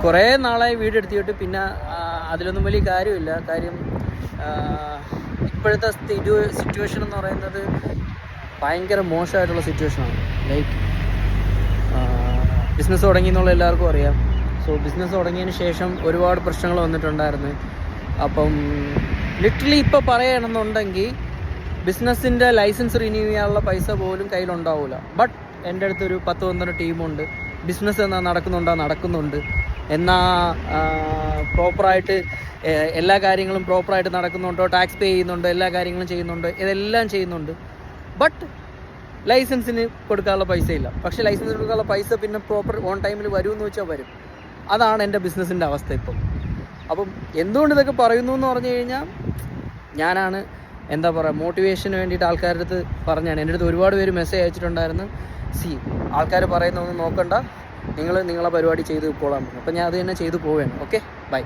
കുറേ നാളായി വീഡിയോ എടുത്തിട്ട് പിന്നെ അതിലൊന്നും വലിയ കാര്യമില്ല. കാര്യം ഇപ്പോഴത്തെ സിറ്റുവേഷൻ എന്ന് പറയുന്നത് ഭയങ്കര മോശമായിട്ടുള്ള സിറ്റുവേഷനാണ്. ലൈക്ക് ബിസിനസ് തുടങ്ങി എന്നുള്ള എല്ലാവർക്കും അറിയാം. സോ ബിസിനസ് തുടങ്ങിയതിന് ശേഷം ഒരുപാട് പ്രശ്നങ്ങൾ വന്നിട്ടുണ്ടായിരുന്നു. അപ്പം ലിറ്ററലി ഇപ്പോൾ പറയുകയാണെന്നുണ്ടെങ്കിൽ ബിസിനസ്സിൻ്റെ ലൈസൻസ് റിന്യൂ ചെയ്യാനുള്ള പൈസ പോലും കയ്യിലുണ്ടാവില്ല. ബട്ട് എൻ്റെ അടുത്തൊരു 10-12 ടീമുണ്ട്. ബിസിനസ് എന്നാൽ നടക്കുന്നുണ്ട്. എന്നാൽ പ്രോപ്പറായിട്ട് എല്ലാ കാര്യങ്ങളും പ്രോപ്പറായിട്ട് നടക്കുന്നുണ്ടോ, ടാക്സ് പേ ചെയ്യുന്നുണ്ടോ, എല്ലാ കാര്യങ്ങളും ചെയ്യുന്നുണ്ടോ, ഇതെല്ലാം ചെയ്യുന്നുണ്ട്. ബട്ട് ലൈസൻസിന് കൊടുക്കാനുള്ള പൈസ ഇല്ല. പക്ഷേ ലൈസൻസിന് കൊടുക്കാനുള്ള പൈസ പിന്നെ പ്രോപ്പർ ഓൺ ടൈമിൽ വരുമെന്ന് വെച്ചാൽ വരും. അതാണ് എൻ്റെ ബിസിനസ്സിൻ്റെ അവസ്ഥ ഇപ്പം. അപ്പം എന്തുകൊണ്ട് ഇതൊക്കെ പറയുന്നു എന്ന് പറഞ്ഞു കഴിഞ്ഞാൽ, ഞാനാണ് എന്താ പറയുക, മോട്ടിവേഷന് വേണ്ടിയിട്ട് ആൾക്കാരുടെ അടുത്ത് പറഞ്ഞാണ്. എൻ്റെ അടുത്ത് ഒരുപാട് പേര് മെസ്സേജ് അയച്ചിട്ടുണ്ടായിരുന്നു. ആൾക്കാർ പറയുന്നൊന്നും നോക്കണ്ട, നിങ്ങളെ പരിപാടി ചെയ്ത് പോകാൻ. അപ്പം ഞാൻ അത് തന്നെ ചെയ്തു പോവുകയാണ്. Okay, by.